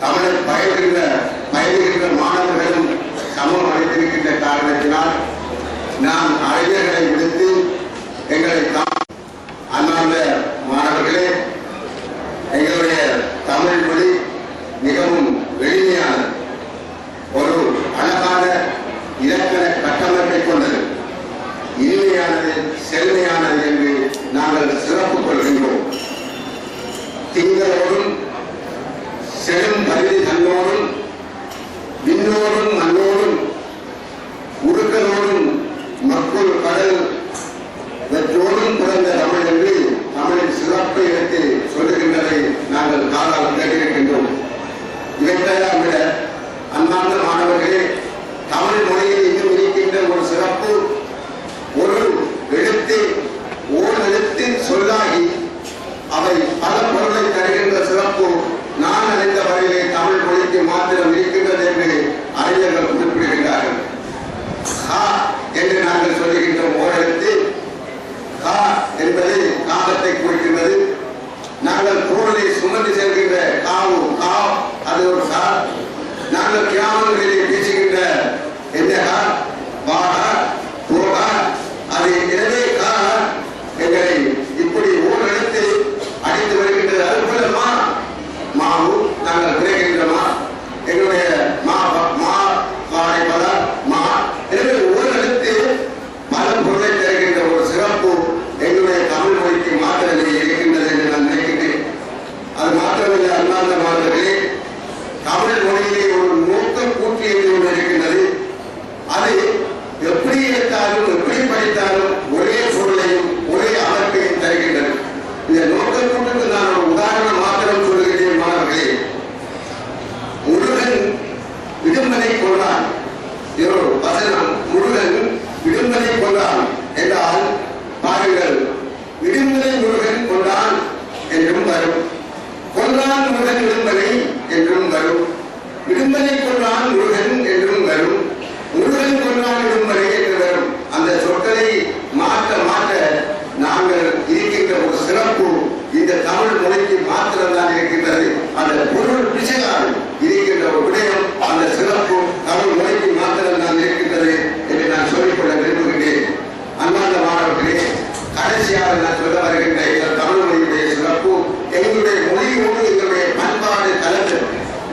தமிழை பயிலுகின்ற மாணவர்களும் சமம் அளித்திருக்கின்ற காரணத்தினால் நாம் அறிஞர்களை விடுத்து எங்களை அண்ணாந்த மாணவர்களே, எங்களுடைய தமிழ் மொழி மிகவும் எளிமையானது, ஒரு அழகான இலக்கண கட்டமைப்பை கொண்டது, இனிமையானது, செழுமையானது என்று நாங்கள் சிறப்பு கொள்கின்றோம். திங்களோடும் செழும் பருதி தன்னோடும் விண்ணோடும் மண்ணோடும் உருக்கனோடும் மக்கள் கடல் வெற்றோடும் பிறந்த தமிழ் என்று தமிழின் சிறப்பை எடுத்து சொல்லுகின்றதை நாங்கள் காலால் கேட்டிருக்கின்றோம். இவற்றையெல்லாம் விட அன்பார்ந்த மாணவர்களே, தமிழ் மொழியில் இன்னும் இருக்கின்ற ஒரு சிறப்பு, ஒரு எழுத்து ஓர் எழுத்து சொல்லாகி அவை பல பொருளை தருகின்ற சிறப்பு நான் அறிந்த வரையிலே தமிழ் மொழிக்கு மாத்திரம் இருக்கின்றது என்று அறிஞர்கள் குறிப்பிடுகின்றார்கள். ஹா என்று நாங்கள் சொல்லுகின்ற ஓரெழுத்து கா என்பது காலத்தை குறிக்கின்றது. நாங்கள் பொருளை சுமந்து செல்கின்ற காவு கா, அது ஒரு கா. நாங்கள் கிராமங்களிலே பேசுகின்ற எந்த கா, வாகா போகா, அது எனவே கா எங்களை இப்படி ஓர் எழுத்து அடித்து வருகின்றது. அதுபோல மாவு நாங்கள் விளைகின்றமா, எங்களுடைய மா வாடை பல மா, எனவே ஒரு எழுத்து பல பொருளை தருகின்ற ஒரு சிறப்பு எங்களுடைய தமிழ் மொழிக்கு மாத்திரமே இருக்கின்றது என்று நான் நினைக்கின்றேன். அது மாத்திரமல்ல அன்பார்ந்த மாணவர்களே, தமிழ் மொழியிலே ஒரு நோக்க கூட்டு என்று ஒன்று இருக்கின்றது. அது எப்படி எடுத்தாலும் எப்படி படித்தாலும் ஒரே பொருளையும் ஒரே அமைப்பையும் தருகின்றது. இந்த நோக்க கூட்டுக்கு நான் ஒரு உதாரணம் மாத்திரம் சொல்லுகிறேன் மாணவர்களே. முருகன் விடும்பனை கொண்டான், வசனம் முருகன் விடும்பனை கொண்டான் என்றால் பாருங்கள், விடும்பனை முருகன் கொண்டான் என்றும் வரும், கொன்றான் முருகன் விடும்பனை என்றும் வரும், விடும்பனை கொன்றான் முருகன் என்றும் வரும், முருகன் கொன்றான் விடும்பனை என்று வரும். அந்த சொற்களை மாற்ற மாற்ற நாங்கள் இருக்கின்ற ஒரு சிறப்பு இந்த தமிழ் மொழிக்கு மாத்திரம்தான் இருக்கின்றது. அந்த பொருள் பிசையால் இருக்கின்ற ஒரு விடயம், அந்த சிறப்பு தமிழ் மொழிக்கு மாத்திரம்தான் இருக்கின்றது என்று நான் சொல்லிக்கொள்ள விரும்புகின்றேன். அன்பார்ந்த மாணவர்களே, கடைசியாக நான் சொல்ல வருகின்ற இந்த தமிழ் மொழியுடைய சிறப்பு, எங்களுடைய மொழியோடு எங்களுடைய பண்பாடு கலந்தது,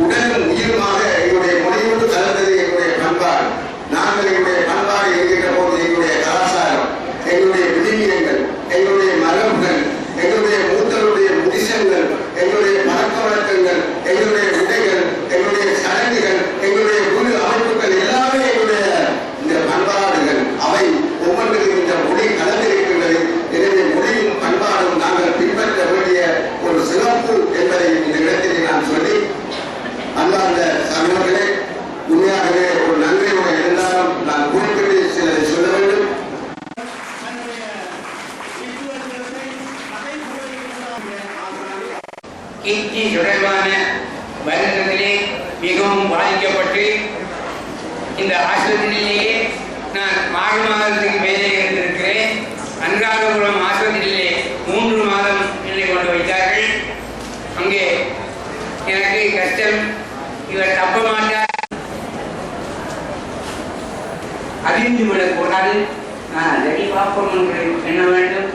உடலும் உயிருமாக எங்களுடைய மொழியோடு கலந்தது எங்களுடைய பண்பாடு. நாங்கள் எங்களுடைய பண்பாடு என்கின்ற போது எங்களுடைய கலாச்சாரம், எங்களுடைய விதிமுறைகள், எங்களுடைய மரபுகள், எங்களுடைய மூத்தருடைய முடிசங்கள், எங்களுடைய பழக்க வழக்கங்கள், எங்களுடைய உடைகள், எங்களுடைய சடங்குகள், எங்களுடைய குழு அமைப்புகள் எல்லாமே எங்களுடைய இந்த பண்பாடுகள். அவை ஒவ்வொன்றிலும் இந்த மொழி கலந்திருக்கின்றது. எனவே மொழியும் பண்பாடும் நாங்கள் பின்பற்ற வேண்டிய ஒரு சிறப்பு என்பதை இந்த இடத்திலே நான் சொல்லி, அன்பார்ந்த சமூகங்களே, உண்மையாகவே ஒரு நன்றியோடு இருந்தாலும் நான் குறிப்பிட்டு சிலரை சொல்ல வேண்டும். கீர்த்தி தொடர்பான வருடத்திலே மிகவும் பாதிக்கப்பட்டு இந்த ஆஸ்பத்திரியிலேயே நான் 6 மாதத்துக்கு மேலே இருந்திருக்கிறேன். அனுராதபுரம் ஆஸ்பத்திரியிலே 3 மாதம் என்னை கொண்டு வைத்தார்கள். அங்கே எனக்கு கஷ்டம், இவர் தப்ப மாட்டார், அறிந்து விடக்கூடாது, நான் அதை பார்ப்போம் என்ன வேண்டும்.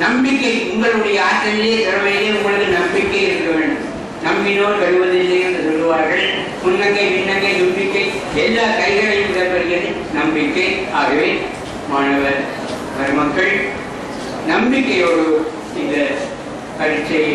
நம்பிக்கை, உங்களுடைய ஆற்றலிலே திறமையிலே உங்களுக்கு நம்பிக்கை இருக்க வேண்டும். நம்பினோர் வருவதில்லை என்று சொல்லுவார்கள். முன்னங்கை பின்னங்கை நம்பிக்கை, எல்லா கைகளையும் பெறுகிறது நம்பிக்கை. ஆகவே மாணவர் மக்கள் நம்பிக்கையோடு இந்த பரீட்சையை